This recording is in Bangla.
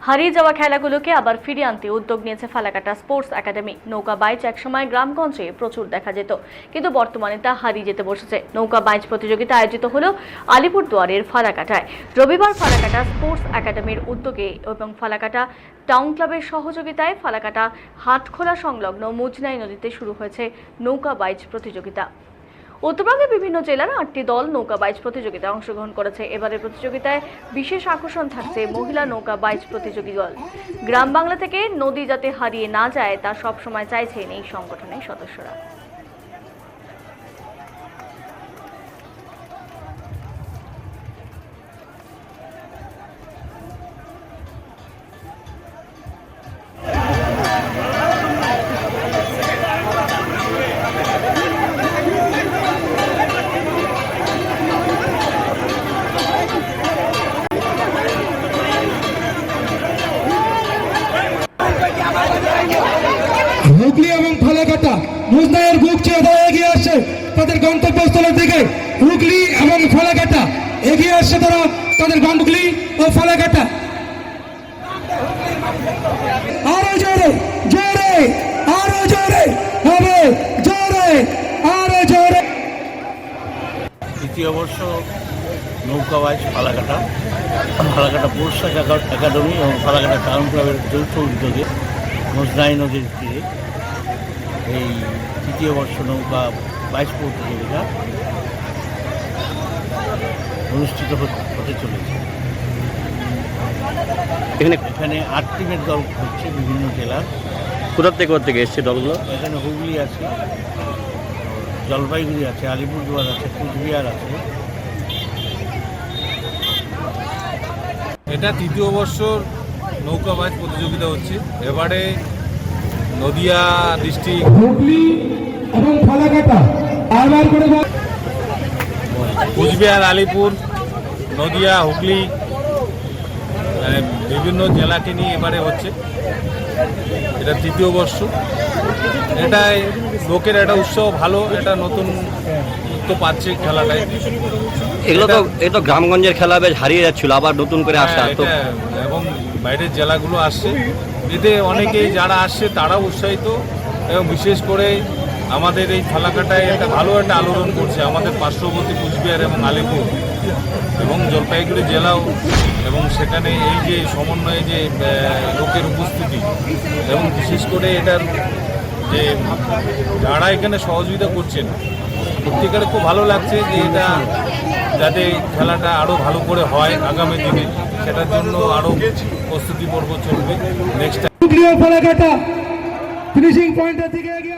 হারিয়ে যাওয়া খেলাগুলোকে আবার ফিরিয়ে আনতে উদ্যোগ নিয়েছে ফালাকাটা স্পোর্টস একাডেমি। নৌকা বাইচ একসময় গ্রামগঞ্জে প্রচুর দেখা যেত, কিন্তু বর্তমানে তা হারিয়ে যেতে বসেছে। নৌকা বাইচ প্রতিযোগিতা আয়োজিত হলো আলিপুরদুয়ারের ফালাকাটায়। রবিবার ফালাকাটা স্পোর্টস একাডেমির উদ্যোগে এবং ফালাকাটা টাউন ক্লাবের সহযোগিতায় ফালাকাটা হাটখোলা সংলগ্ন মুজনাই নদীতে শুরু হয়েছে নৌকা বাইচ প্রতিযোগিতা। উত্তরবঙ্গের বিভিন্ন জেলার 8টি দল নৌকা বাইচ প্রতিযোগিতায় অংশগ্রহণ করেছে। এবারের প্রতিযোগিতায় বিশেষ আকর্ষণ থাকছে মহিলা নৌকা বাইচ প্রতিযোগী দল। গ্রাম বাংলা থেকে নদী যাতে হারিয়ে না যায় তা সবসময় চাইছেন এই সংগঠনের সদস্যরা। হুগলি এবং ফালাকাটা মুজনাইয়ের বুক চেয়ে ধরে এগিয়ে আসছে তাদের গন্তব্যস্থলের দিকে। হুগলি এবং ফালাকাটা এগিয়ে আসছে তারা তাদের হুগলি ও ফালাকাটা। আরো জোরে জোরে আরো জোরে হবে, জোরে আরো জোরে। তৃতীয় বর্ষ নৌকা বাইচ ফালাকাটা স্পোর্টস একাডেমি এবং ফালাকাটা টাউন ক্লাবের যৌথ উদ্যোগে মুজনাই নদীর তীরে এই তৃতীয় বর্ষ নৌকা বাইচ প্রতিযোগিতা অনুষ্ঠিত হতে চলেছে। এখানে 8 টিমের দল হচ্ছে বিভিন্ন জেলার। কোথা থেকে এসছে দলগুলো? এখানে হুগলি আছে, জলপাইগুড়ি আছে, আলিপুরদুয়ার আছে, কুচবিহার আছে। এটা তৃতীয় বর্ষর নৌকা বাইচ প্রতিযোগিতা হচ্ছে। এবারে নদিয়া ডিস্ট্রিক্ট, হুগলি এবং ফালাকাটা আবার করে কুচবিহার, আলিপুর, নদিয়া, হুগলি বিভিন্ন জেলাকে নিয়ে এবারে হচ্ছে। এটা তৃতীয় বর্ষ। এটাই লোকের একটা উৎসাহ ভালো, এটা নতুন তো পাচ্ছে খেলাটায়। এগুলো তো গ্রামগঞ্জের খেলা বেশ হারিয়ে যাচ্ছিল, আবার নতুন করে আসা তো। এবং বাইরের জেলাগুলো আসছে, এতে অনেকেই যারা আসছে তারাও উৎসাহিত, এবং বিশেষ করে আমাদের এই ফালাকাটায় একটা ভালো একটা আলোড়ন করছে আমাদের পার্শ্ববর্তী কুচবিহার এবং আলিপুর এবং জলপাইগুড়ি জেলাও। এবং সেখানে এই যে সমন্বয়ে যে লোকের উপস্থিতি, এবং বিশেষ করে এটার যে যারা এখানে সহযোগিতা করছেন, সত্যিকারে খুব ভালো লাগছে যে এটা যাতে খেলাটা আরও ভালো করে হয় আগামী দিনে, সেটার জন্য আরও প্রস্তুতি পর্ব চলবে। নেক্সট ফিনিশিং পয়েন্টের দিকে এগিয়ে